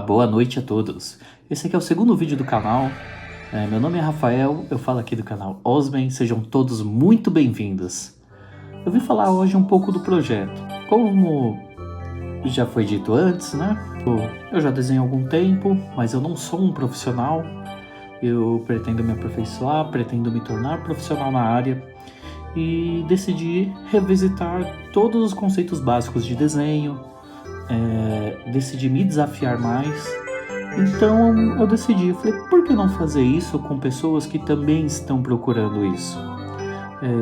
boa noite a todos. Esse aqui é o segundo vídeo do canal. Meu nome é Rafael, eu falo aqui do canal Osman, sejam todos muito bem-vindos. Eu vim falar hoje um pouco do projeto. Como já foi dito antes, né? Eu já desenho há algum tempo, mas eu não sou um profissional. Eu pretendo me aperfeiçoar, pretendo me tornar profissional na área e decidi revisitar todos os conceitos básicos de desenho, decidi me desafiar mais. Então eu decidi, falei, por que não fazer isso com pessoas que também estão procurando isso?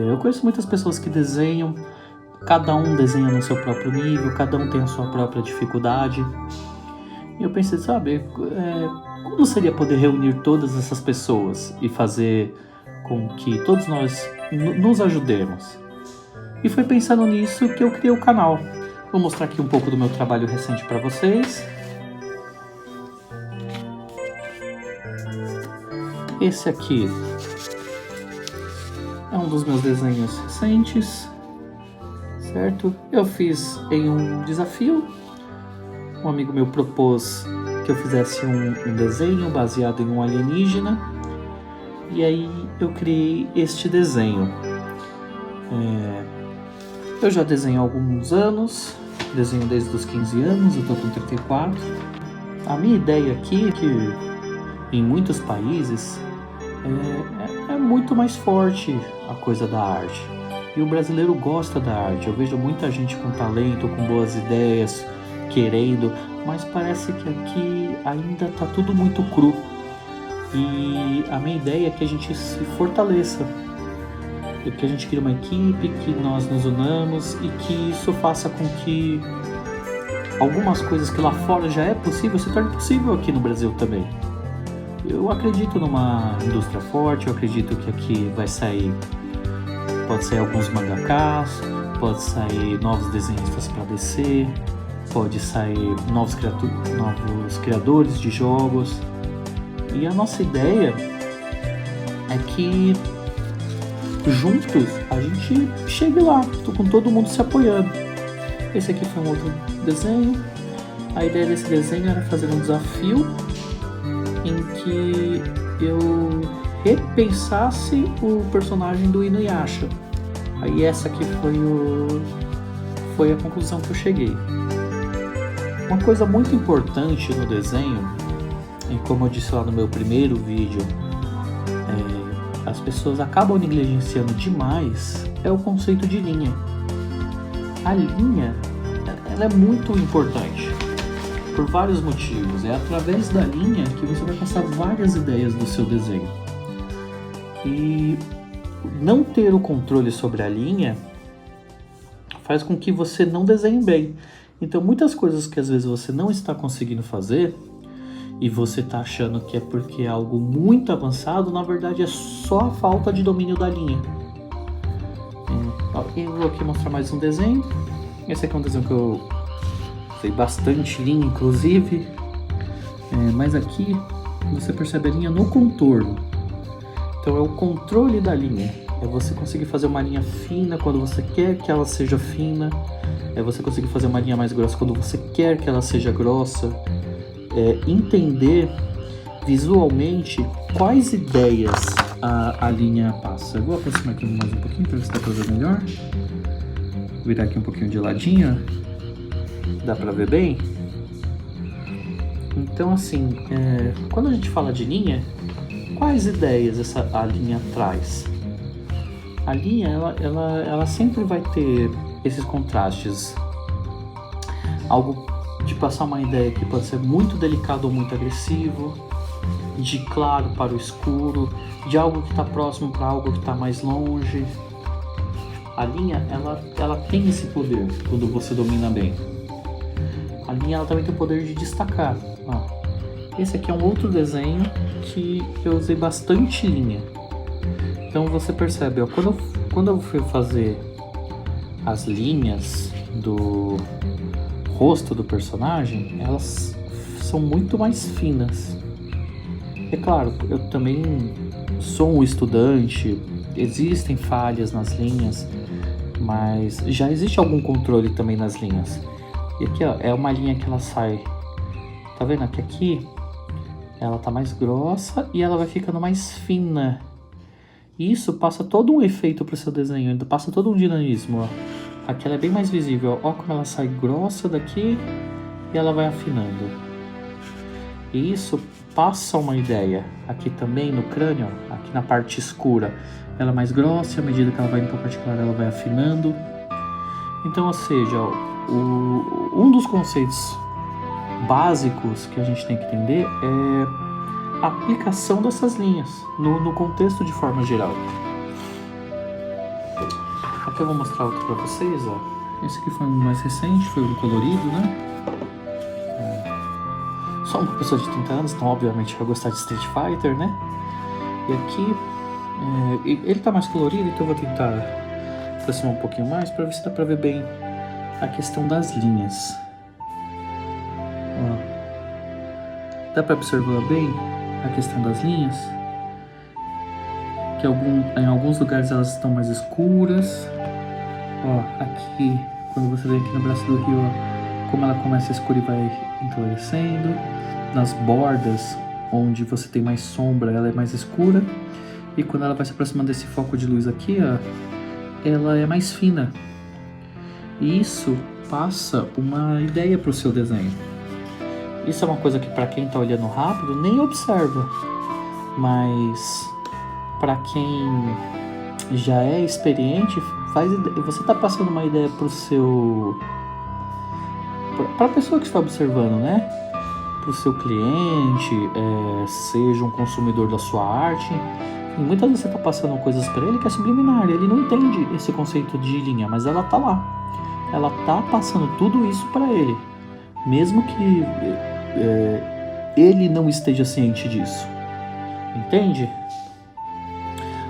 Eu conheço muitas pessoas que desenham, cada um desenha no seu próprio nível, cada um tem a sua própria dificuldade. E eu pensei, como seria poder reunir todas essas pessoas e fazer com que todos nós nos ajudemos? E foi pensando nisso que eu criei o canal. Vou mostrar aqui um pouco do meu trabalho recente para vocês. Esse aqui é um dos meus desenhos recentes, certo? Eu fiz em um desafio. Um amigo meu propôs que eu fizesse um desenho baseado em um alienígena. E aí eu criei este desenho. Eu já desenho há alguns anos, desenho desde os 15 anos, eu tô com 34. A minha ideia aqui é que em muitos países é muito mais forte a coisa da arte. E o brasileiro gosta da arte. Eu vejo muita gente com talento, com boas ideias, querendo, mas parece que aqui ainda tá tudo muito cru. E a minha ideia é que a gente se fortaleça, que a gente crie uma equipe, que nós nos unamos e que isso faça com que algumas coisas que lá fora já é possível se torne possível aqui no Brasil também. Eu acredito numa indústria forte, eu acredito que aqui pode sair alguns mangakás, pode sair novos desenhistas para DC, pode sair novos criadores de jogos. E a nossa ideia é que juntos a gente chegue lá, com todo mundo se apoiando. Esse aqui foi um outro desenho. A ideia desse desenho era fazer um desafio em que eu repensasse o personagem do Inuyasha. Aí essa aqui foi a conclusão que eu cheguei. Uma coisa muito importante no desenho, e como eu disse lá no meu primeiro vídeo, as pessoas acabam negligenciando demais, é o conceito de linha. A linha, ela é muito importante por vários motivos. É através da linha que você vai passar várias ideias do seu desenho. E não ter o controle sobre a linha faz com que você não desenhe bem. Então muitas coisas que às vezes você não está conseguindo fazer e você está achando que é porque é algo muito avançado, na verdade é só a falta de domínio da linha. Eu vou aqui mostrar mais um desenho. Esse aqui é um desenho que eu usei bastante linha, inclusive. Mas aqui você percebe a linha no contorno. Então é o controle da linha. É você conseguir fazer uma linha fina quando você quer que ela seja fina. É você conseguir fazer uma linha mais grossa quando você quer que ela seja grossa. Entender visualmente quais ideias a linha passa. Eu vou aproximar aqui mais um pouquinho para ver se dá para ver melhor. Vou virar aqui um pouquinho de ladinho. Dá para ver bem? Então assim, quando a gente fala de linha, quais ideias a linha traz? A linha, ela sempre vai ter esses contrastes. Algo de passar uma ideia que pode ser muito delicado ou muito agressivo, de claro para o escuro, de algo que está próximo para algo que está mais longe. A linha, ela tem esse poder quando você domina bem. A linha, ela também tem o poder de destacar. Esse aqui é um outro desenho que eu usei bastante linha. Então você percebe, quando eu fui fazer as linhas do rosto do personagem, elas são muito mais finas. É claro, eu também sou um estudante, existem falhas nas linhas, mas já existe algum controle também nas linhas. E aqui, ó, é uma linha que ela sai Tá vendo que aqui ela tá mais grossa e ela vai ficando mais fina. Isso passa todo um efeito pro seu desenho, passa todo um dinamismo, ó. Aqui ela é bem mais visível, ó como ela sai grossa daqui e ela vai afinando. E isso passa uma ideia. Aqui também no crânio, ó, aqui na parte escura, ela é mais grossa, à medida que ela vai indo pra parte clara, ela vai afinando. Então, ou seja, ó, um dos conceitos básicos que a gente tem que entender é a aplicação dessas linhas no contexto de forma geral. Aqui eu vou mostrar outro pra vocês, ó. Esse aqui foi o mais recente, foi o colorido, né? Só uma pessoa de 30 anos, então obviamente vai gostar de Street Fighter, né? E aqui, ele tá mais colorido, então eu vou tentar aproximar um pouquinho mais pra ver se dá pra ver bem a questão das linhas. Ó. Dá pra observar bem a questão das linhas? Que em alguns lugares elas estão mais escuras. Ó, aqui, quando você vem aqui no braço do rio, ó, como ela começa escura e vai endurecendo. Nas bordas, onde você tem mais sombra, ela é mais escura. E quando ela vai se aproximando desse foco de luz aqui, ó, ela é mais fina. E isso passa uma ideia para o seu desenho. Isso é uma coisa que para quem está olhando rápido nem observa. Mas para quem já é experiente, você está passando uma ideia para o seu... para a pessoa que está observando, né? Para o seu cliente, seja um consumidor da sua arte. E muitas vezes você está passando coisas para ele que é subliminar, ele não entende esse conceito de linha, mas ela tá lá. Ela tá passando tudo isso para ele, mesmo que ele não esteja ciente disso. Entende?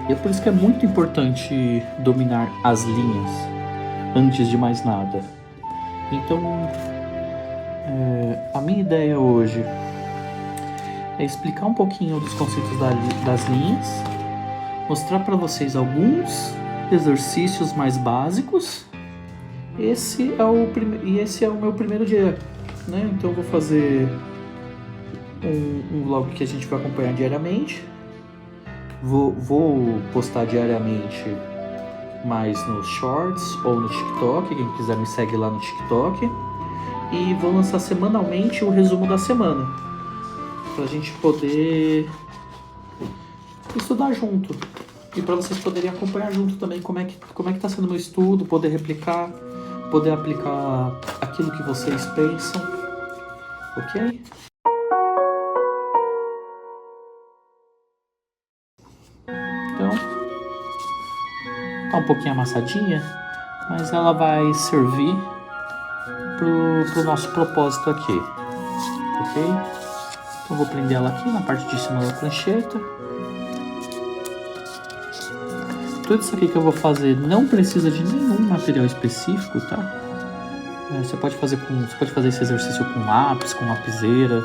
E é por isso que é muito importante dominar as linhas antes de mais nada. Então, a minha ideia hoje é explicar um pouquinho dos conceitos das linhas, mostrar para vocês alguns exercícios mais básicos. Esse é o meu primeiro dia, né? Então eu vou fazer um vlog que a gente vai acompanhar diariamente. Vou postar diariamente mais nos shorts ou no TikTok, quem quiser me segue lá no TikTok. E vou lançar semanalmente o resumo da semana, pra gente poder estudar junto. E para vocês poderem acompanhar junto também como é que tá sendo o meu estudo, poder replicar, poder aplicar aquilo que vocês pensam, ok? Então, tá um pouquinho amassadinha, mas ela vai servir pro nosso propósito aqui, ok? Então vou prender ela aqui na parte de cima da prancheta. Tudo isso aqui que eu vou fazer não precisa de nenhum material específico, tá? Você pode fazer esse exercício com lápis, com lapiseira,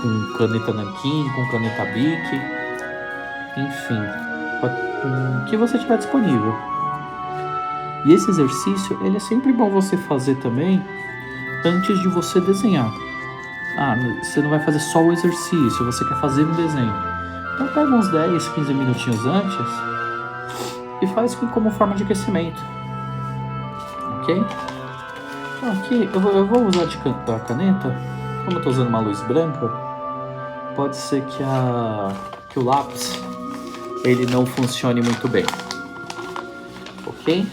com caneta nanquim, com caneta bic, enfim, com o que você tiver disponível. E esse exercício, ele é sempre bom você fazer também antes de você desenhar. Você não vai fazer só o exercício, você quer fazer um desenho. Então pega uns 10, 15 minutinhos antes e faz como forma de aquecimento, ok? Então aqui eu vou usar a caneta. Como eu estou usando uma luz branca, pode ser que o lápis ele não funcione muito bem, ok?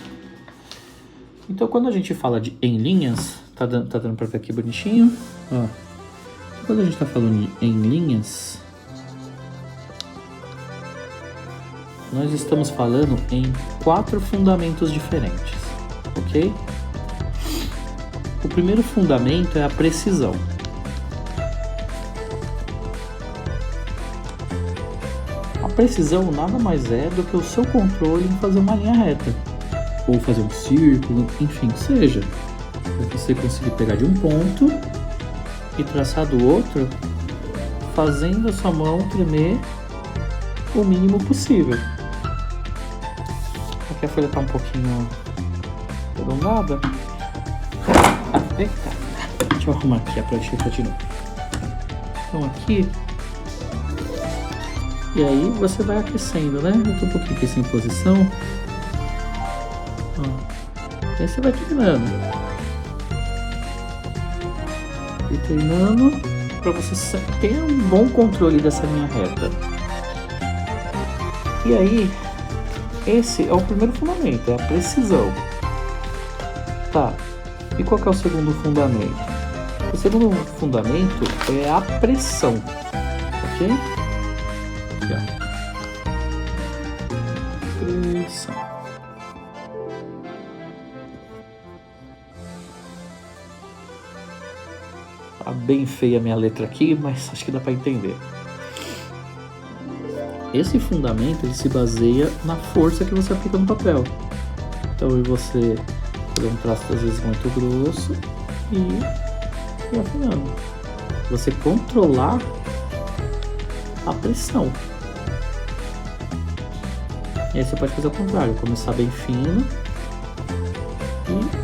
Então quando a gente fala em linhas, tá dando pra ver aqui bonitinho, ó. Quando a gente tá falando em linhas, nós estamos falando em 4 fundamentos diferentes, ok? O primeiro fundamento é a precisão. A precisão nada mais é do que o seu controle em fazer uma linha reta, ou fazer um círculo, enfim, que seja. Você conseguir pegar de um ponto e traçar do outro, fazendo a sua mão tremer o mínimo possível. Aqui a folha tá um pouquinho arredondada. Eita, deixa eu arrumar aqui a prancheta de novo. Então aqui. E aí você vai aquecendo, né? Eu tô um pouquinho aqui sem posição. Ó. Aí você vai treinando. E treinando para você ter um bom controle dessa linha reta. E aí, esse é o primeiro fundamento, é a precisão. Tá, e qual que é o segundo fundamento? O segundo fundamento é a pressão, ok? Aqui, ó. Pressão. Tá bem feia a minha letra aqui, mas acho que dá para entender. Esse fundamento ele se baseia na força que você aplica no papel. Então, você fazer um traço às vezes muito grosso e afinando. Você controlar a pressão. E aí você pode fazer o contrário, começar bem fino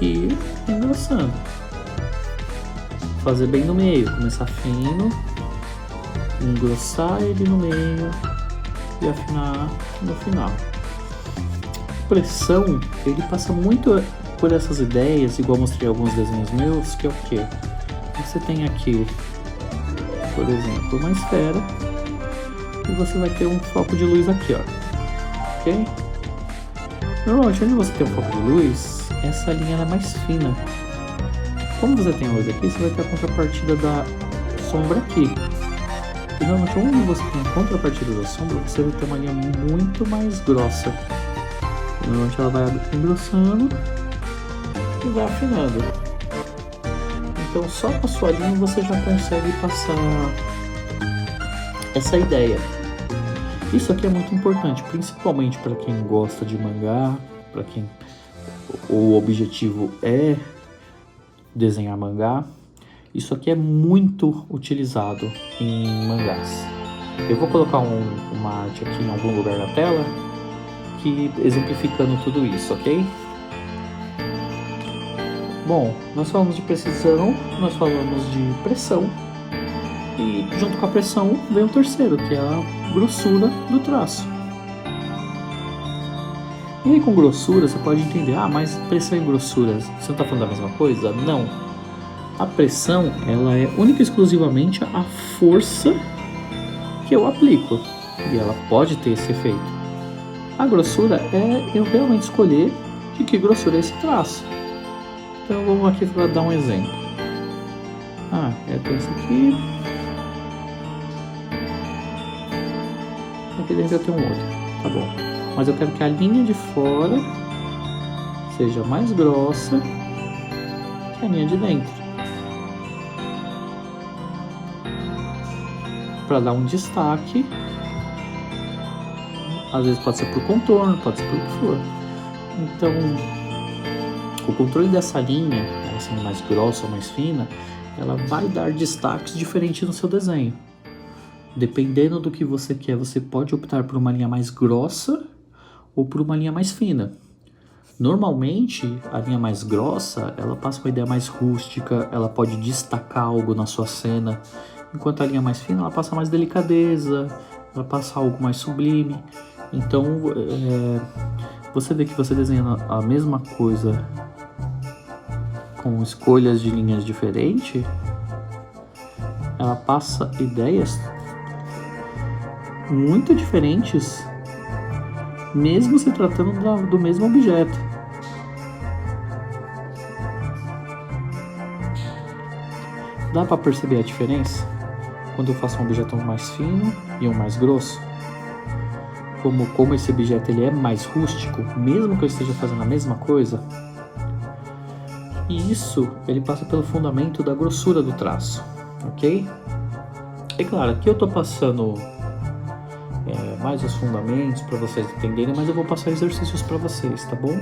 e ir engrossando. Fazer bem no meio, começar fino, engrossar ele no meio e afinar no final. Pressão, ele passa muito por essas ideias, igual eu mostrei alguns desenhos meus, que é o que? Você tem aqui, por exemplo, uma esfera e você vai ter um foco de luz aqui, ó. Ok? Normalmente, onde você tem um foco de luz, essa linha é mais fina. Como você tem a luz aqui, você vai ter a contrapartida da sombra aqui. E normalmente, onde você tem a contrapartida da sombra, você vai ter uma linha muito mais grossa. E, normalmente ela vai engrossando e vai afinando. Então, só com a sua linha você já consegue passar essa ideia. Isso aqui é muito importante, principalmente para quem gosta de mangá, para quem o objetivo é desenhar mangá. Isso aqui é muito utilizado em mangás. Eu vou colocar uma arte aqui em algum lugar na tela que exemplificando tudo isso, ok? Bom, nós falamos de precisão, nós falamos de pressão e junto com a pressão vem o terceiro, que é a grossura do traço. E aí com grossura você pode entender, mas pressão e grossura, você não está falando da mesma coisa? Não. A pressão, ela é única e exclusivamente a força que eu aplico e ela pode ter esse efeito. A grossura é eu realmente escolher de que grossura é esse traço. Então vamos aqui para dar um exemplo. Tem esse aqui. Aqui dentro eu tenho um outro, tá bom. Mas eu quero que a linha de fora seja mais grossa que a linha de dentro. Para dar um destaque. Às vezes pode ser por contorno, pode ser por o que for. Então, o controle dessa linha, ela sendo mais grossa ou mais fina, ela vai dar destaques diferentes no seu desenho. Dependendo do que você quer, você pode optar por uma linha mais grossa ou por uma linha mais fina. Normalmente, a linha mais grossa, ela passa uma ideia mais rústica, ela pode destacar algo na sua cena, enquanto a linha mais fina, ela passa mais delicadeza, ela passa algo mais sublime. Então, você vê que você desenhando a mesma coisa com escolhas de linhas diferentes, ela passa ideias muito diferentes, mesmo se tratando do mesmo objeto. Dá para perceber a diferença quando eu faço um objeto mais fino e um mais grosso? Como esse objeto ele é mais rústico, mesmo que eu esteja fazendo a mesma coisa. E isso ele passa pelo fundamento da grossura do traço, ok? É claro, aqui eu estou passando mais os fundamentos para vocês entenderem, mas eu vou passar exercícios para vocês, tá bom?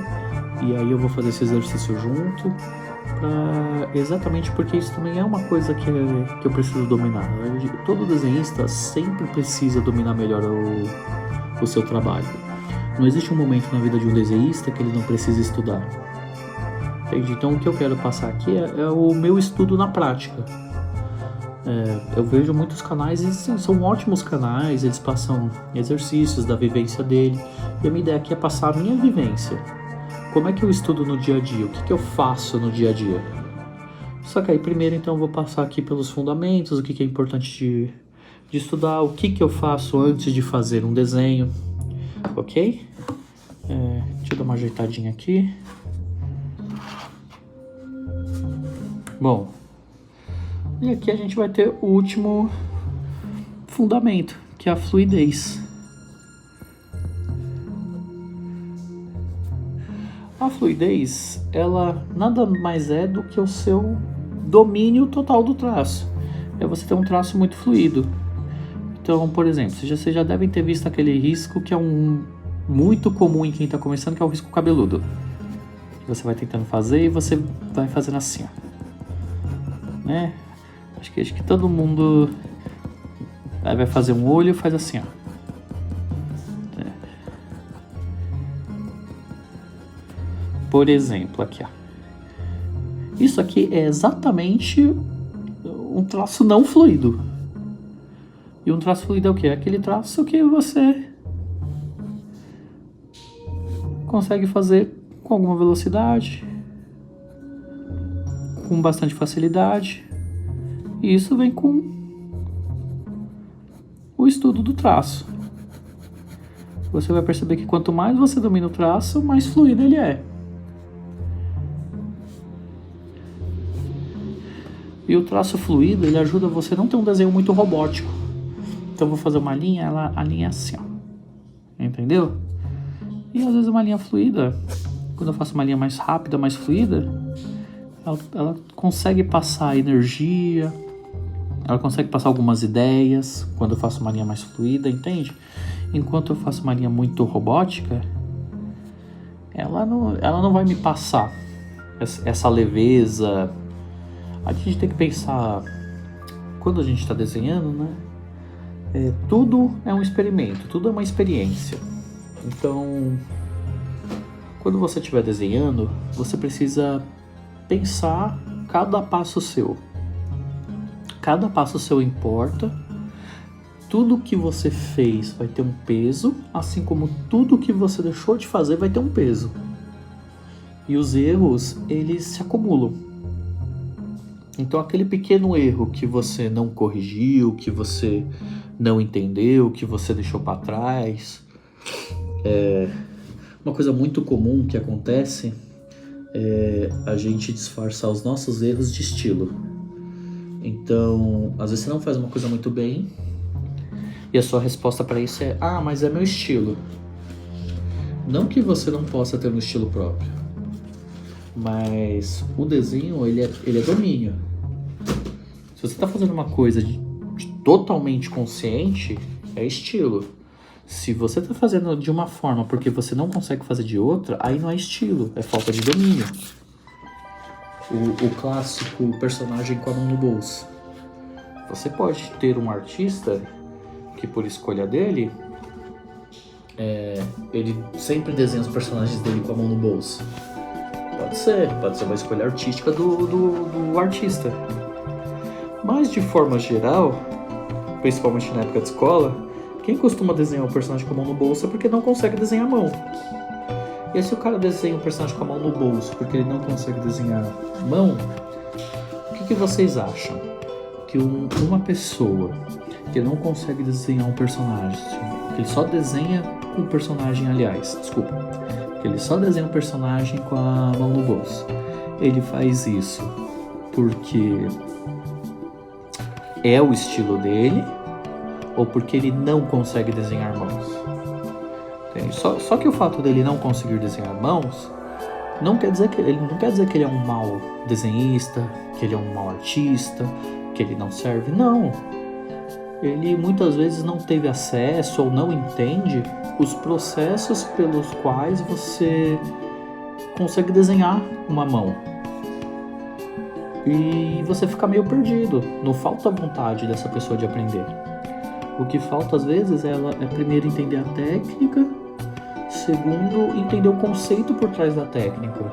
E aí eu vou fazer esse exercício junto, exatamente porque isso também é uma coisa que eu preciso dominar. Todo desenhista sempre precisa dominar melhor o seu trabalho. Não existe um momento na vida de um desenhista que ele não precisa estudar. Entende? Então o que eu quero passar aqui é o meu estudo na prática. Eu vejo muitos canais e são ótimos canais, eles passam exercícios da vivência dele. E a minha ideia aqui é passar a minha vivência. Como é que eu estudo no dia a dia? O que eu faço no dia a dia? Só que aí primeiro então eu vou passar aqui pelos fundamentos, o que é importante de estudar, o que eu faço antes de fazer um desenho, ok? Deixa eu dar uma ajeitadinha aqui. Bom, e aqui a gente vai ter o último fundamento, que é a fluidez. A fluidez, ela nada mais é do que o seu domínio total do traço. É você ter um traço muito fluido. Então, por exemplo, vocês já devem ter visto aquele risco que é muito comum em quem está começando, que é o risco cabeludo. Você vai tentando fazer e você vai fazendo assim, ó. Né? Acho que todo mundo vai fazer um olho e faz assim, ó. Por exemplo, aqui, ó. Isso aqui é exatamente um traço não fluido. E um traço fluido é o quê? É aquele traço que você consegue fazer com alguma velocidade, com bastante facilidade. E isso vem com o estudo do traço. Você vai perceber que quanto mais você domina o traço, mais fluido ele é. E o traço fluido, ele ajuda você a não ter um desenho muito robótico. Então eu vou fazer uma linha, a linha é assim, ó. Entendeu? E às vezes uma linha fluida, quando eu faço uma linha mais rápida, mais fluida, ela consegue passar energia, ela consegue passar algumas ideias quando eu faço uma linha mais fluida, entende? Enquanto eu faço uma linha muito robótica, ela não vai me passar essa leveza. A gente tem que pensar, quando a gente está desenhando, né? Tudo é um experimento, tudo é uma experiência. Então, quando você estiver desenhando, você precisa pensar cada passo seu. Cada passo seu importa. Tudo que você fez vai ter um peso, assim como tudo que você deixou de fazer vai ter um peso. E os erros, eles se acumulam. Então aquele pequeno erro que você não corrigiu, que você não entendeu, que você deixou para trás, uma coisa muito comum que acontece é a gente disfarçar os nossos erros de estilo. Então, às vezes você não faz uma coisa muito bem e a sua resposta para isso é: ah, mas é meu estilo. Não que você não possa ter um estilo próprio, mas o desenho, ele é domínio. Se você está fazendo uma coisa totalmente consciente, é estilo. Se você está fazendo de uma forma porque você não consegue fazer de outra, aí não é estilo, é falta de domínio. O clássico personagem com a mão no bolso. Você pode ter um artista que, por escolha dele, ele sempre desenha os personagens dele com a mão no bolso. Pode ser uma escolha artística do artista. Mas de forma geral, principalmente na época de escola, quem costuma desenhar o personagem com a mão no bolso é porque não consegue desenhar a mão. E se o cara desenha um personagem com a mão no bolso porque ele não consegue desenhar a mão, o que vocês acham? Que uma pessoa que não consegue desenhar um personagem, que ele só desenha um personagem, que ele só desenha um personagem com a mão no bolso, ele faz isso porque é o estilo dele ou porque ele não consegue desenhar mãos? Só que o fato dele não conseguir desenhar mãos não quer dizer que ele é um mau desenhista, que ele é um mau artista, que ele não serve. Não. Ele muitas vezes não teve acesso ou não entende os processos pelos quais você consegue desenhar uma mão. E você fica meio perdido. Não falta vontade dessa pessoa de aprender. O que falta às vezes é primeiro entender a técnica, segundo entender o conceito por trás da técnica.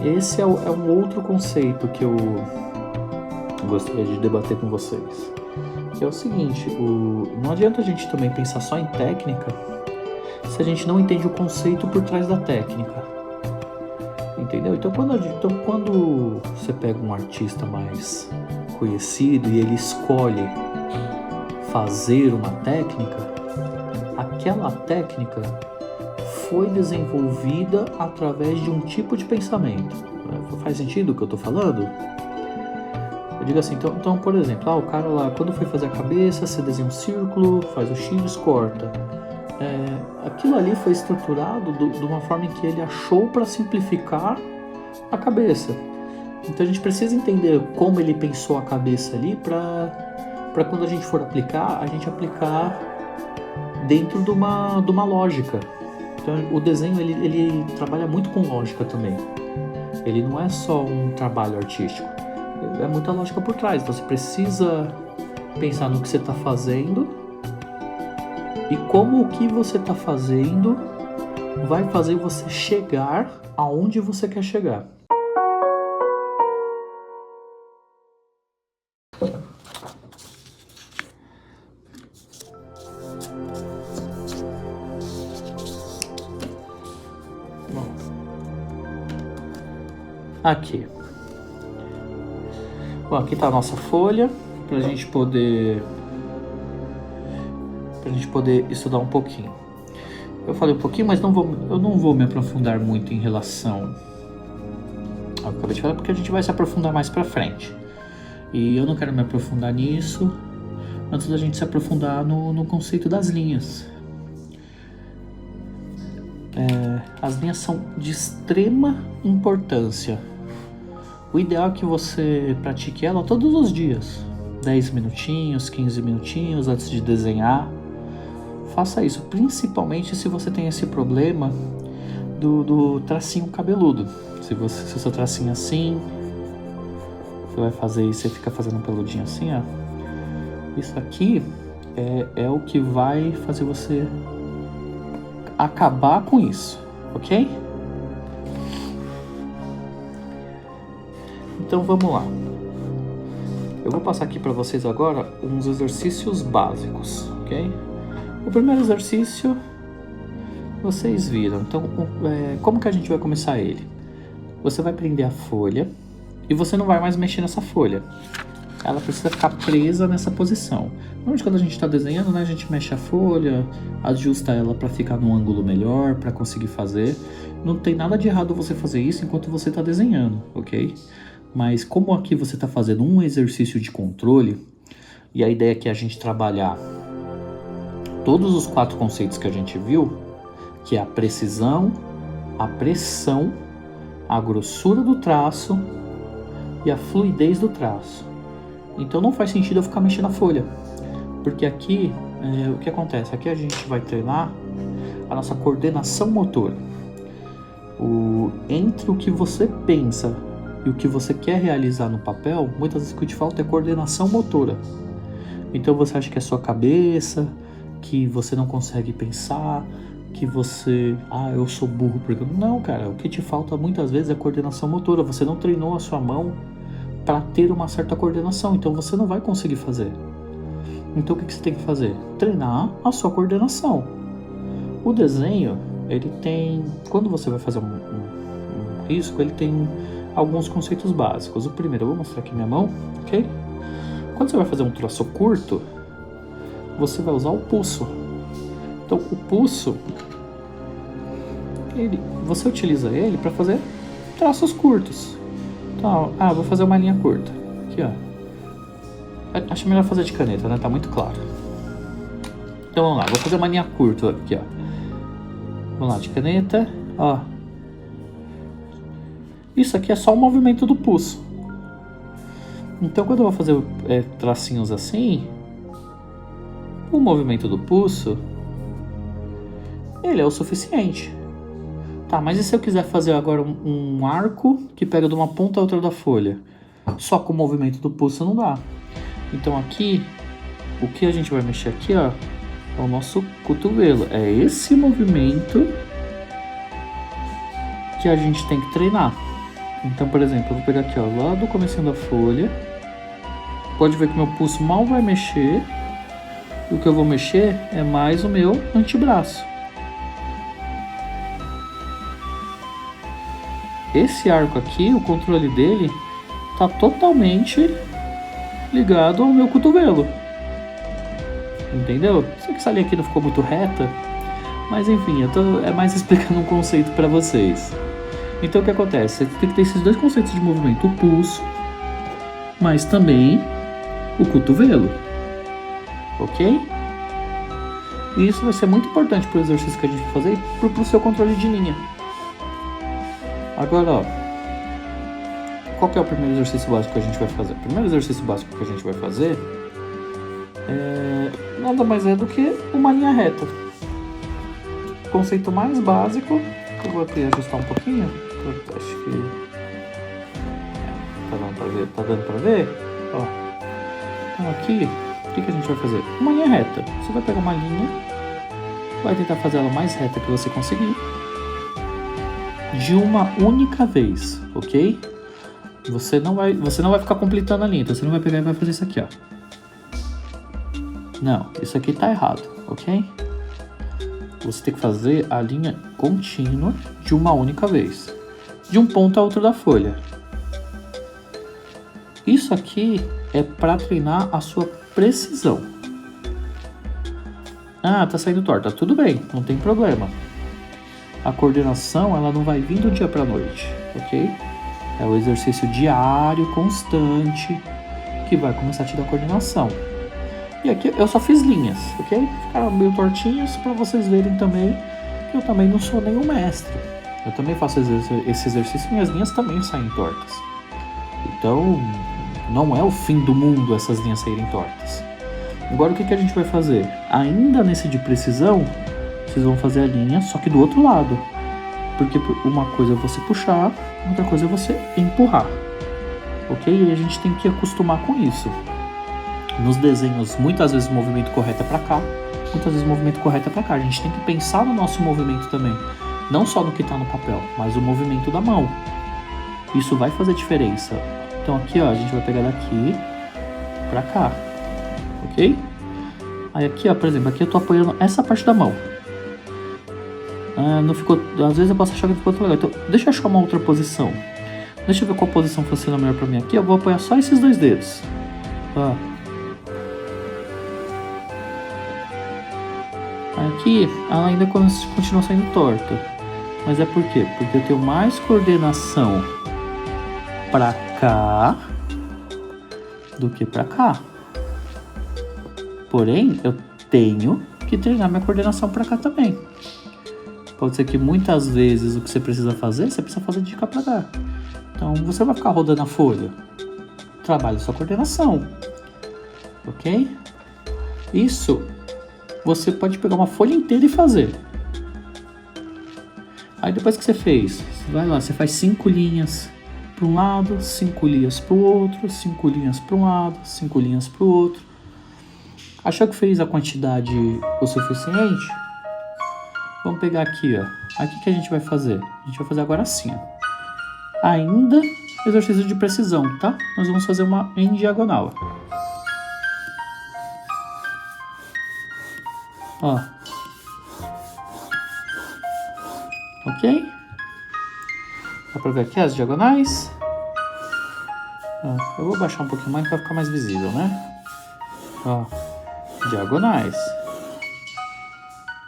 Esse é um outro conceito que eu gostaria de debater com vocês. Que é o seguinte, não adianta a gente também pensar só em técnica se a gente não entende o conceito por trás da técnica. Entendeu? Então quando você pega um artista mais conhecido e ele escolhe fazer uma técnica, aquela técnica foi desenvolvida através de um tipo de pensamento. Faz sentido o que eu estou falando? Eu digo assim, então por exemplo, o cara lá, quando foi fazer a cabeça, você desenha um círculo, faz o X, corta. Aquilo ali foi estruturado de uma forma em que ele achou para simplificar a cabeça. Então a gente precisa entender como ele pensou a cabeça ali para quando a gente for aplicar, a gente aplicar dentro de uma lógica. Então o desenho ele trabalha muito com lógica também. Ele não é só um trabalho artístico, é muita lógica por trás. Então você precisa pensar no que você está fazendo e como o que você está fazendo vai fazer você chegar aonde você quer chegar. Aqui. Bom, aqui está a nossa folha para a gente poder estudar um pouquinho. Eu falei um pouquinho, mas eu não vou me aprofundar muito em relação ao que eu acabei de falar, porque a gente vai se aprofundar mais para frente. E eu não quero me aprofundar nisso antes da gente se aprofundar no conceito das linhas. As linhas são de extrema importância. O ideal é que você pratique ela todos os dias. 10 minutinhos, 15 minutinhos antes de desenhar. Faça isso, principalmente se você tem esse problema do tracinho cabeludo. Se o seu tracinho é assim, você vai fazer isso, você fica fazendo um peludinho assim, ó. Isso aqui é o que vai fazer você acabar com isso, ok? Então vamos lá. Eu vou passar aqui para vocês agora uns exercícios básicos, ok? O primeiro exercício vocês viram. Então, como que a gente vai começar ele? Você vai prender a folha e você não vai mais mexer nessa folha. Ela precisa ficar presa nessa posição. Normalmente quando a gente está desenhando, né, a gente mexe a folha, ajusta ela para ficar num ângulo melhor, para conseguir fazer. Não tem nada de errado você fazer isso enquanto você está desenhando, ok? Mas como aqui você está fazendo um exercício de controle, e a ideia aqui é a gente trabalhar todos os 4 conceitos que a gente viu, que é a precisão, a pressão, a grossura do traço e a fluidez do traço. Então não faz sentido eu ficar mexendo na folha, porque aqui, o que acontece? Aqui a gente vai treinar a nossa coordenação motora. Entre o que você pensa e o que você quer realizar no papel, muitas vezes o que te falta é coordenação motora. Então você acha que é sua cabeça, que você não consegue pensar, que você... eu sou burro porque... Não, cara, o que te falta muitas vezes é coordenação motora. Você não treinou a sua mão para ter uma certa coordenação, então você não vai conseguir fazer. Então o que você tem que fazer? Treinar a sua coordenação. O desenho, ele tem... Quando você vai fazer um risco, ele tem alguns conceitos básicos. O primeiro, eu vou mostrar aqui minha mão, ok? Quando você vai fazer um traço curto, você vai usar o pulso. Então o pulso, você utiliza ele para fazer traços curtos. Então, vou fazer uma linha curta. Aqui, ó. Acho melhor fazer de caneta, né? Tá muito claro. Então vamos lá, vou fazer uma linha curta aqui, ó. Vamos lá, de caneta, ó. Isso aqui é só o movimento do pulso. Então quando eu vou fazer tracinhos assim, o movimento do pulso, ele é o suficiente. Tá, mas e se eu quiser fazer agora um arco que pega de uma ponta a outra da folha? Só com o movimento do pulso não dá. Então aqui, o que a gente vai mexer aqui, ó, é o nosso cotovelo. É esse movimento que a gente tem que treinar. Então, por exemplo, eu vou pegar aqui, ó, lá do comecinho da folha pode ver que meu pulso mal vai mexer. E o que eu vou mexer é mais o meu antebraço. Esse arco aqui, o controle dele tá totalmente ligado ao meu cotovelo. Entendeu? Sei que essa linha aqui não ficou muito reta, mas enfim, é mais explicando um conceito para vocês. Então o que acontece? Você tem que ter esses dois conceitos de movimento, o pulso, mas também o cotovelo, ok? E isso vai ser muito importante para o exercício que a gente vai fazer e para o seu controle de linha. Agora, ó, qual que é o primeiro exercício básico que a gente vai fazer? O primeiro exercício básico que a gente vai fazer nada mais é do que uma linha reta. O conceito mais básico, eu vou aqui ajustar um pouquinho, acho que tá dando pra ver? Ó. Então aqui, o que a gente vai fazer? Uma linha reta. Você vai pegar uma linha, vai tentar fazer ela mais reta que você conseguir, de uma única vez, ok? Você não vai ficar completando a linha, então você não vai pegar e vai fazer isso aqui, ó. Não, isso aqui tá errado, ok? Você tem que fazer a linha contínua de uma única vez, de um ponto a outro da folha. Isso aqui é para treinar a sua precisão. Ah, tá saindo torta. Tudo bem, não tem problema. A coordenação, ela não vai vir do dia para noite, ok? É o exercício diário, constante, que vai começar a te dar coordenação. E aqui eu só fiz linhas, ok? Ficaram meio tortinhos para vocês verem também que eu também não sou nenhum mestre. Eu também faço esse exercício e minhas linhas também saem tortas. Então, não é o fim do mundo essas linhas saírem tortas. Agora o que a gente vai fazer? Ainda nesse de precisão, vocês vão fazer a linha, só que do outro lado. Porque uma coisa é você puxar, outra coisa é você empurrar. Ok? E a gente tem que acostumar com isso. Nos desenhos, muitas vezes o movimento correto é para cá, muitas vezes o movimento correto é para cá. A gente tem que pensar no nosso movimento também. Não só no que está no papel, mas o movimento da mão. Isso vai fazer diferença. Então aqui, ó, a gente vai pegar daqui para cá. Ok? Aí aqui, ó, por exemplo, aqui eu tô apoiando essa parte da mão. Não ficou, às vezes eu posso achar que ficou tão legal. Então, deixa eu achar uma outra posição. Deixa eu ver qual posição funciona melhor pra mim aqui. Eu vou apoiar só esses dois dedos. Ó. Aqui, ela ainda continua saindo torta. Mas é por quê? Porque eu tenho mais coordenação pra cá do que pra cá. Porém, eu tenho que treinar minha coordenação pra cá também. Pode ser que muitas vezes o que você precisa fazer de cá pra cá. Então, você vai ficar rodando a folha. Trabalhe sua coordenação. Ok? Isso, você pode pegar uma folha inteira e fazer. Aí depois que você fez, você vai lá, você faz 5 linhas para um lado, 5 linhas para o outro, 5 linhas para um lado, 5 linhas para o outro. Achou que fez a quantidade o suficiente? Vamos pegar aqui, ó. Aqui que a gente vai fazer? A gente vai fazer agora assim, ó. Ainda exercício de precisão, tá? Nós vamos fazer uma em diagonal. Ó. Ok? Dá pra ver aqui as diagonais? Ó, eu vou baixar um pouquinho mais para ficar mais visível, né? Ó. Diagonais.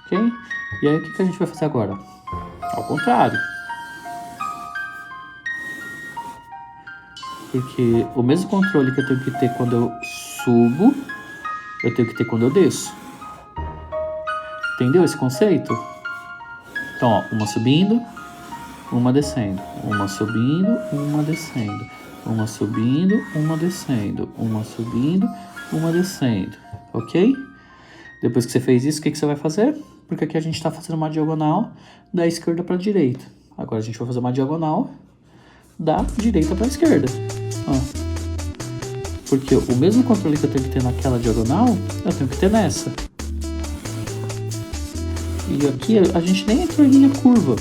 Ok? E aí o que a gente vai fazer agora? Ao contrário. Porque o mesmo controle que eu tenho que ter quando eu subo, eu tenho que ter quando eu desço. Entendeu esse conceito? Então, ó, uma subindo, uma descendo. Uma subindo, uma descendo. Uma subindo, uma descendo. Uma subindo, uma descendo. Ok? Depois que você fez isso, o que você vai fazer? Porque aqui a gente está fazendo uma diagonal da esquerda para a direita. Agora a gente vai fazer uma diagonal da direita para a esquerda. Ó. Porque o mesmo controle que eu tenho que ter naquela diagonal, eu tenho que ter nessa. E aqui a gente nem entrou em linha curva,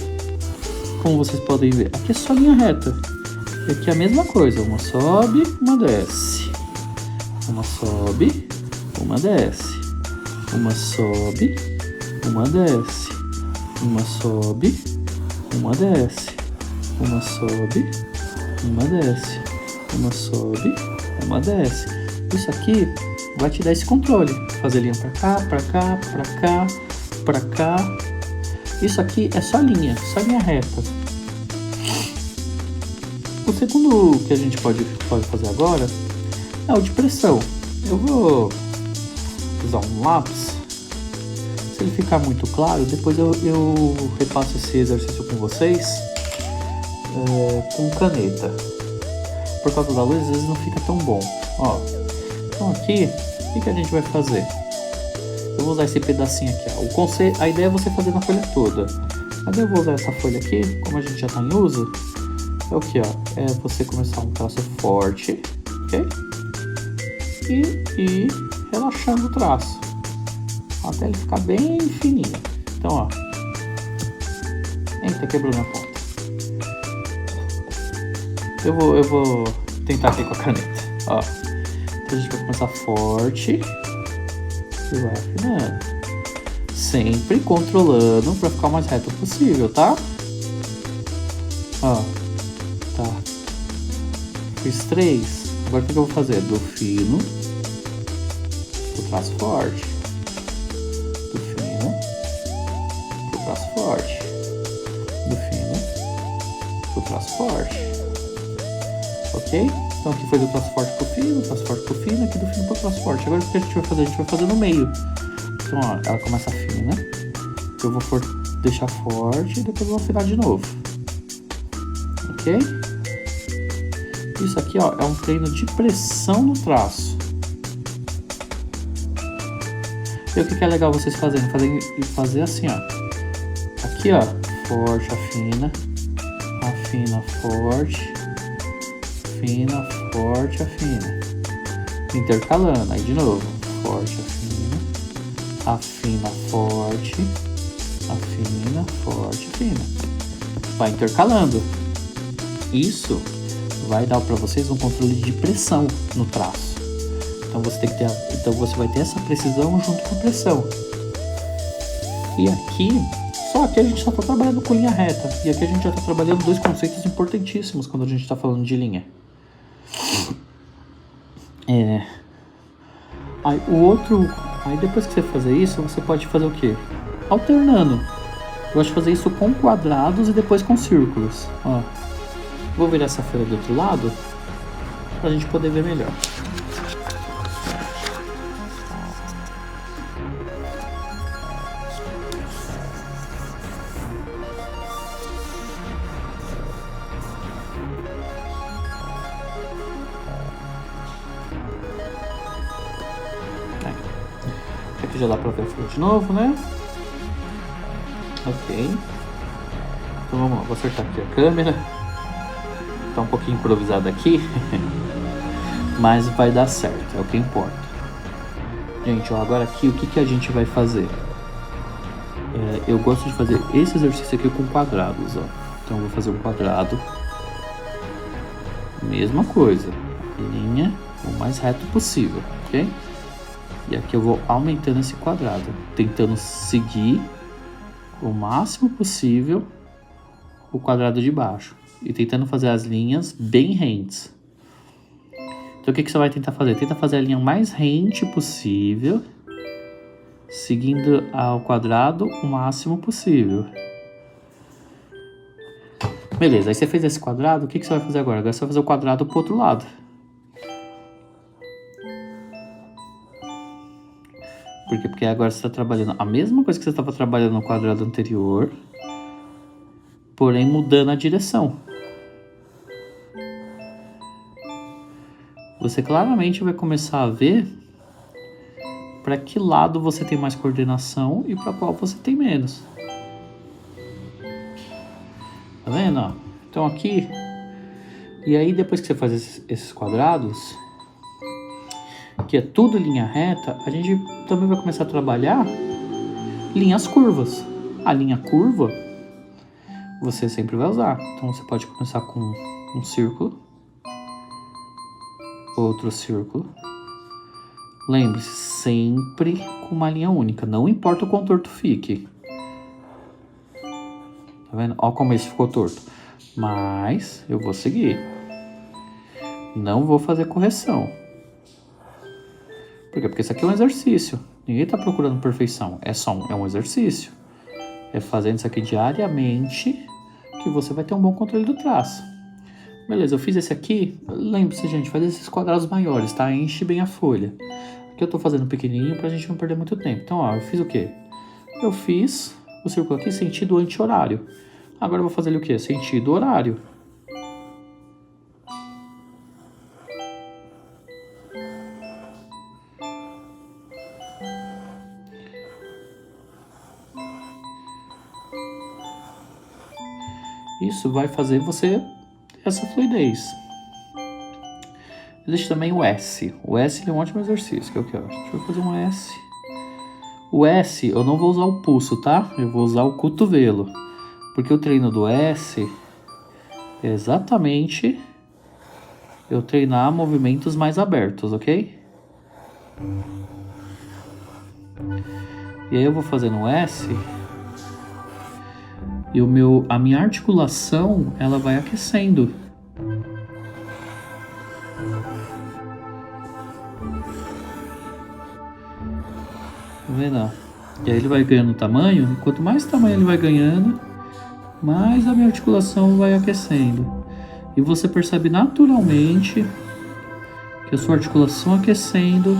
como vocês podem ver. Aqui é só linha reta. E aqui é a mesma coisa, uma sobe, uma desce. Uma sobe, uma desce. Uma sobe, uma desce. Uma sobe, uma desce. Uma sobe, uma desce. Uma sobe, uma desce. Isso aqui vai te dar esse controle. Fazer linha pra cá, pra cá, pra cá, pra cá. Isso aqui é só linha reta. O segundo que a gente pode fazer agora é o de pressão. Eu vou usar um lápis. Se ele ficar muito claro, depois eu repasso esse exercício com vocês com caneta. Por causa da luz, às vezes não fica tão bom. Ó, então aqui, o que a gente vai fazer? Eu vou usar esse pedacinho aqui. Ó. A ideia é você fazer na folha toda. Mas eu vou usar essa folha aqui, como a gente já está em uso. É o que, ó? É você começar um traço forte, ok? E relaxando o traço. Até ele ficar bem fininho. Então, ó. Eita, quebrou minha ponta. Eu vou tentar aqui com a caneta. Ó. Então a gente vai começar forte. E vai afinando. Sempre controlando para ficar o mais reto possível, tá? Ó. Tá. Fiz 3. Agora o que eu vou fazer? Do fino. Do traço forte. Do fino. Do traço forte. Do fino. Do traço forte. Ok? Então aqui foi do traço forte pro fino, traço forte pro fino, aqui do fino pro traço forte. Agora o que a gente vai fazer? A gente vai fazer no meio. Então, ó, ela começa fina. Eu vou deixar forte e depois eu vou afinar de novo. Ok? Isso aqui, ó, é um treino de pressão no traço. E o que é legal vocês fazerem? Fazer assim, ó. Aqui, ó, forte, afina. Afina, forte. Afina, forte, afina. Intercalando, aí de novo. Forte, afina. Afina, forte. Afina, forte, afina. Vai intercalando. Isso vai dar para vocês um controle de pressão no traço. Então você vai ter essa precisão junto com a pressão. E aqui, só aqui a gente só está trabalhando com linha reta. E aqui a gente já está trabalhando dois conceitos importantíssimos quando a gente está falando de linha. Aí depois que você fazer isso, você pode fazer o quê? Alternando. Eu gosto de fazer isso com quadrados e depois com círculos. Ó. Vou virar essa folha do outro lado pra gente poder ver melhor. Aqui já dá pra ver a folha de novo, né? Ok. Então vamos lá, vou acertar aqui a câmera. Tá um pouquinho improvisado aqui, mas vai dar certo, é o que importa. Gente, ó, agora aqui o que a gente vai fazer? Eu gosto de fazer esse exercício aqui com quadrados, ó. Então eu vou fazer um quadrado. Mesma coisa, linha o mais reto possível, ok? E aqui eu vou aumentando esse quadrado, tentando seguir o máximo possível o quadrado de baixo. E tentando fazer as linhas bem rentes. Então o que você vai tentar fazer? Tenta fazer a linha mais rente possível, seguindo ao quadrado o máximo possível. Beleza, aí você fez esse quadrado, o que você vai fazer agora? Agora você vai fazer o quadrado pro outro lado. Por quê? Porque agora você está trabalhando a mesma coisa que você estava trabalhando no quadrado anterior, porém mudando a direção. Você claramente vai começar a ver para que lado você tem mais coordenação e para qual você tem menos. Tá vendo? Ó? Então aqui, e aí depois que você faz esses quadrados, que é tudo linha reta, a gente também vai começar a trabalhar linhas curvas. A linha curva você sempre vai usar. Então você pode começar com um círculo, outro círculo, Lembre-se, sempre com uma linha única, não importa o quão torto fique. Tá vendo? Ó como esse ficou torto. Mas eu vou seguir. Não vou fazer correção. Por quê? Porque isso aqui é um exercício. Ninguém tá procurando perfeição. É um exercício. É fazendo isso aqui diariamente que você vai ter um bom controle do traço. Beleza, eu fiz esse aqui. Lembre-se, gente, faz esses quadrados maiores, tá? Enche bem a folha. Aqui eu tô fazendo pequenininho pra gente não perder muito tempo. Então, ó, eu fiz o quê? Eu fiz o círculo aqui sentido anti-horário. Agora eu vou fazer ele o quê? Sentido horário. Isso vai fazer você ter essa fluidez. Existe também o S. O S é um ótimo exercício. Que é o que? Deixa eu fazer um S. O S, eu não vou usar o pulso, tá? Eu vou usar o cotovelo. Porque o treino do S é exatamente eu treinar movimentos mais abertos, ok? E aí eu vou fazendo o S e a minha articulação, ela vai aquecendo. Tá vendo? E aí ele vai ganhando tamanho, e quanto mais tamanho ele vai ganhando, mais a minha articulação vai aquecendo. E você percebe naturalmente que a sua articulação aquecendo,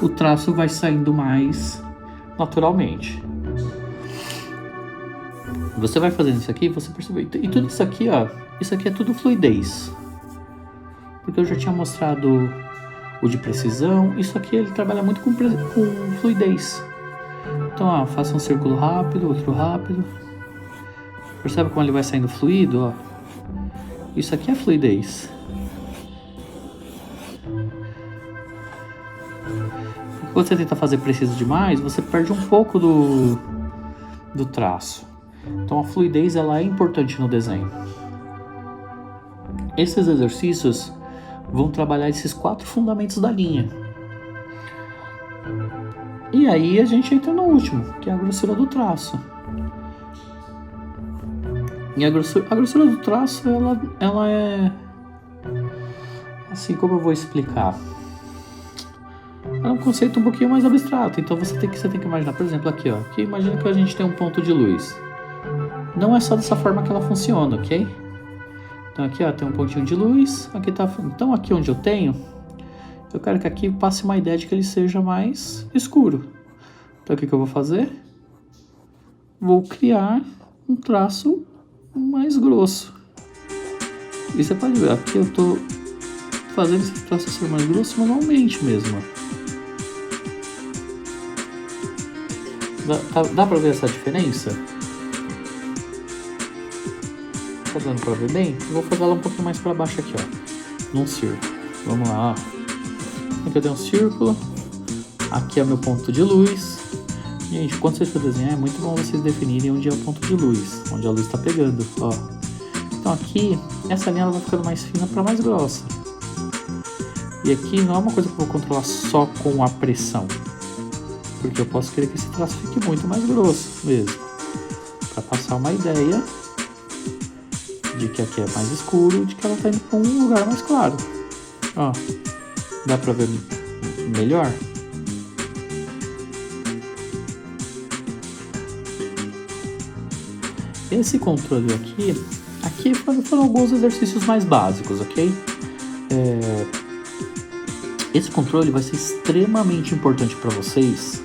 o traço vai saindo mais naturalmente. Você vai fazendo isso aqui, você percebe. E tudo isso aqui, ó, isso aqui é tudo fluidez. Porque eu já tinha mostrado o de precisão. Isso aqui ele trabalha muito com fluidez. Então, ó, faça um círculo rápido, outro rápido. Percebe como ele vai saindo fluido, ó? Isso aqui é fluidez. Quando você tenta fazer preciso demais, você perde um pouco do traço. Então a fluidez ela é importante no desenho. Esses exercícios vão trabalhar esses 4 fundamentos da linha. E aí a gente entra no último, que é a grossura do traço. E a grossura do traço, ela é... Assim, como eu vou explicar? É um conceito um pouquinho mais abstrato. Então você tem que imaginar, por exemplo, aqui, ó. Aqui imagina que a gente tem um ponto de luz. Não é só dessa forma que ela funciona, ok? Então aqui, ó, tem um pontinho de luz. Aqui tá... Então aqui onde eu tenho, eu quero que aqui passe uma ideia de que ele seja mais escuro. Então o que eu vou fazer? Vou criar um traço mais grosso. E você pode ver, aqui eu tô fazendo esse traço ser mais grosso manualmente mesmo. Dá pra ver essa diferença? Tá dando pra ver bem? Eu vou fazer ela um pouquinho mais pra baixo aqui, ó. Num círculo. Vamos lá, ó. Aqui eu tenho um círculo. Aqui é o meu ponto de luz. Gente, quando vocês for desenhar, é muito bom vocês definirem onde é o ponto de luz. Onde a luz tá pegando, ó. Então aqui, essa linha ela vai ficando mais fina pra mais grossa. E aqui não é uma coisa que eu vou controlar só com a pressão. Porque eu posso querer que esse traço fique muito mais grosso mesmo. Pra passar uma ideia de que aqui é mais escuro, de que ela tá indo pra um lugar mais claro. Ó, dá pra ver melhor? Esse controle aqui foram alguns exercícios mais básicos, ok? Esse controle vai ser extremamente importante para vocês,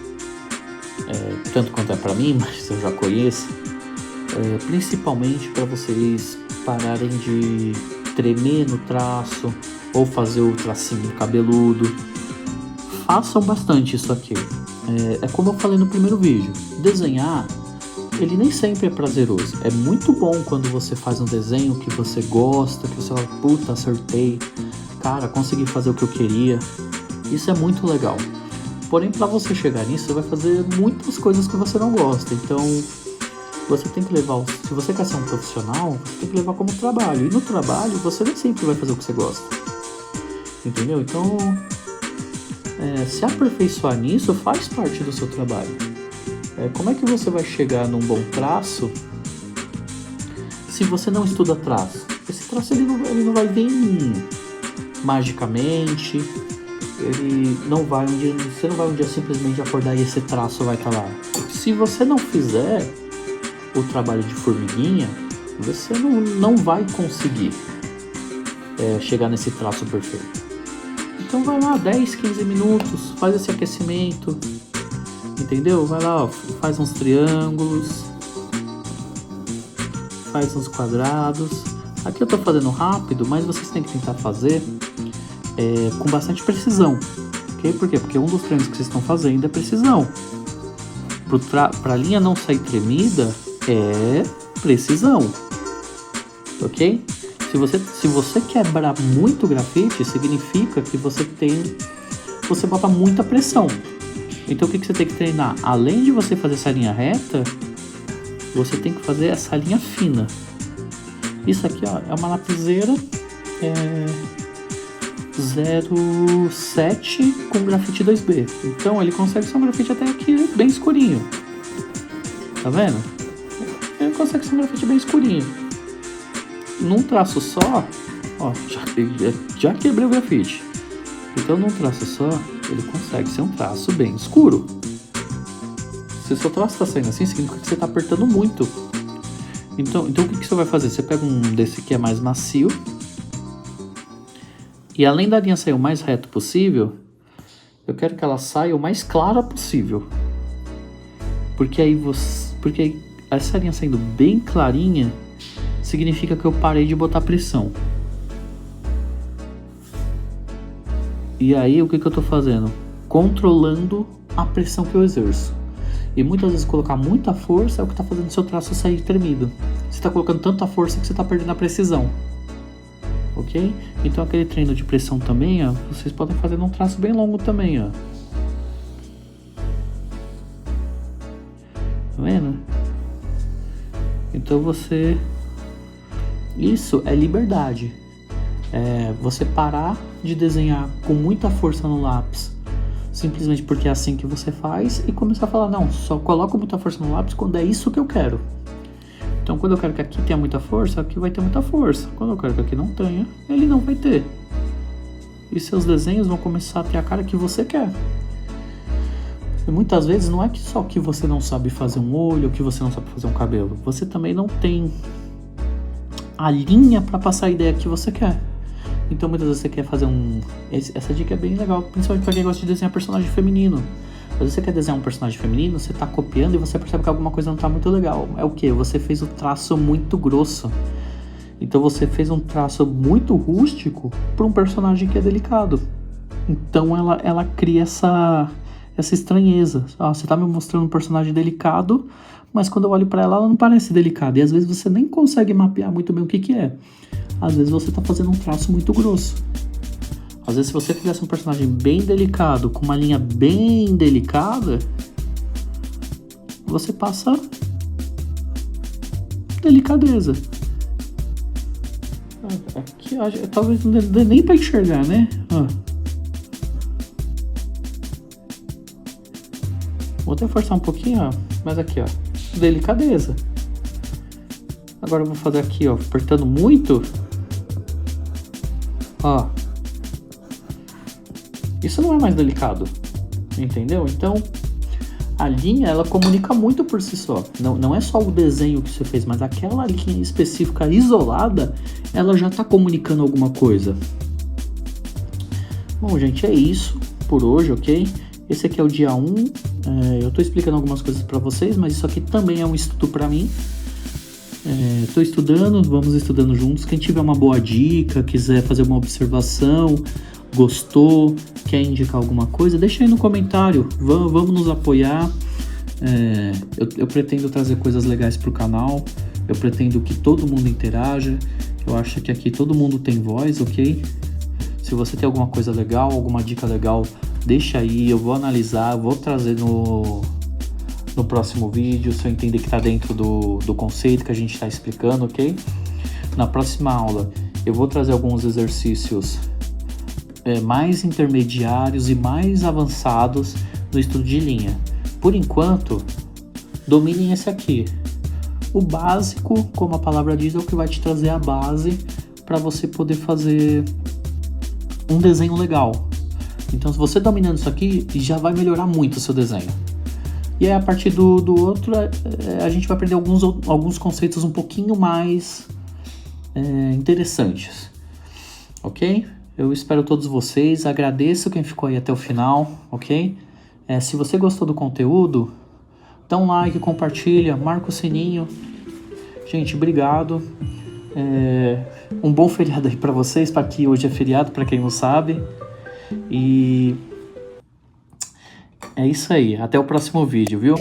tanto quanto é para mim, mas eu já conheço, principalmente para vocês pararem de tremer no traço ou fazer o tracinho cabeludo. Façam bastante isso aqui. É como eu falei no primeiro vídeo, desenhar ele nem sempre é prazeroso. É muito bom quando você faz um desenho que você gosta, que você fala, puta, acertei, cara, consegui fazer o que eu queria. Isso é muito legal. Porém, para você chegar nisso, você vai fazer muitas coisas que você não gosta. Então, você tem que levar, se você quer ser um profissional, você tem que levar como trabalho. E no trabalho, você nem sempre vai fazer o que você gosta. Entendeu? Então, se aperfeiçoar nisso faz parte do seu trabalho. Como é que você vai chegar num bom traço se você não estuda traço? Esse traço ele não vai vir magicamente, você não vai um dia simplesmente acordar e esse traço vai estar lá. Se você não fizer o trabalho de formiguinha, você não vai conseguir chegar nesse traço perfeito. Então vai lá, 10, 15 minutos, faz esse aquecimento, entendeu? Vai lá, ó, faz uns triângulos, faz uns quadrados. Aqui eu tô fazendo rápido, mas vocês têm que tentar fazer com bastante precisão, ok? Por quê? Porque um dos treinos que vocês estão fazendo é precisão. Pra linha não sair tremida, é precisão, ok? Se você quebrar muito grafite, significa que você bota muita pressão. Então o que você tem que treinar? Além de você fazer essa linha reta, você tem que fazer essa linha fina. Isso aqui, ó, é uma lapiseira 07 com grafite 2B. Então ele consegue ser um grafite até aqui bem escurinho. Tá vendo? Ele consegue ser um grafite bem escurinho. Num traço só, ó, já quebrei o grafite. Então num traço só, ele consegue ser um traço bem escuro. Se o seu traço está saindo assim, significa que você está apertando muito. Então o que você vai fazer? Você pega um desse que é mais macio. E além da linha sair o mais reto possível, eu quero que ela saia o mais clara possível. Porque aí essa linha saindo bem clarinha, significa que eu parei de botar pressão. E aí o que eu estou fazendo? Controlando a pressão que eu exerço. E muitas vezes colocar muita força é o que está fazendo o seu traço sair tremido. Você está colocando tanta força que você está perdendo a precisão. Ok? Então aquele treino de pressão também, ó, vocês podem fazer num traço bem longo também, ó. Tá vendo? Então isso é liberdade. Você parar de desenhar com muita força no lápis, simplesmente porque é assim que você faz, e começar a falar, não, só coloco muita força no lápis quando é isso que eu quero. Então quando eu quero que aqui tenha muita força, aqui vai ter muita força. Quando eu quero que aqui não tenha, ele não vai ter. E seus desenhos vão começar a ter a cara que você quer. E muitas vezes não é que só que você não sabe fazer um olho, ou que você não sabe fazer um cabelo. Você também não tem a linha para passar a ideia que você quer. Então muitas vezes você quer fazer essa dica é bem legal, principalmente para quem gosta de desenhar personagem feminino. Às vezes você quer desenhar um personagem feminino, você tá copiando e você percebe que alguma coisa não tá muito legal. É o que? Você fez o traço muito grosso. Então você fez um traço muito rústico para um personagem que é delicado. Então ela cria essa estranheza. Você tá me mostrando um personagem delicado, mas quando eu olho para ela não parece delicada. E às vezes você nem consegue mapear muito bem o que é. Às vezes você tá fazendo um traço muito grosso. Às vezes se você fizesse um personagem bem delicado, com uma linha bem delicada, você passa delicadeza. Aqui talvez não dê nem pra enxergar, né? Vou até forçar um pouquinho, ó. Mas aqui, ó, delicadeza. Agora eu vou fazer aqui, ó, apertando muito. Ó. Isso não é mais delicado, entendeu? Então, a linha, ela comunica muito por si só. Não é só o desenho que você fez, mas aquela linha específica, isolada, ela já está comunicando alguma coisa. Bom, gente, é isso por hoje, ok? Esse aqui é o dia 1. Eu estou explicando algumas coisas para vocês, mas isso aqui também é um estudo para mim. Estou estudando, vamos estudando juntos. Quem tiver uma boa dica, quiser fazer uma observação, gostou, quer indicar alguma coisa, deixa aí no comentário, vamos nos apoiar. Eu pretendo trazer coisas legais para o canal, eu pretendo que todo mundo interaja, eu acho que aqui todo mundo tem voz, ok? Se você tem alguma coisa legal, alguma dica legal, deixa aí, eu vou analisar, vou trazer no próximo vídeo, se eu entender que está dentro do conceito que a gente está explicando, ok? Na próxima aula eu vou trazer alguns exercícios mais intermediários e mais avançados no estudo de linha. Por enquanto, dominem esse aqui. O básico, como a palavra diz, é o que vai te trazer a base para você poder fazer um desenho legal. Então, se você dominando isso aqui, já vai melhorar muito o seu desenho. E aí, a partir do outro, a gente vai aprender alguns conceitos um pouquinho mais interessantes. Ok? Eu espero todos vocês, agradeço quem ficou aí até o final, ok? Se você gostou do conteúdo, dá um like, compartilha, marca o sininho. Gente, obrigado. Um bom feriado aí pra vocês, para que hoje é feriado, para quem não sabe. E é isso aí, até o próximo vídeo, viu?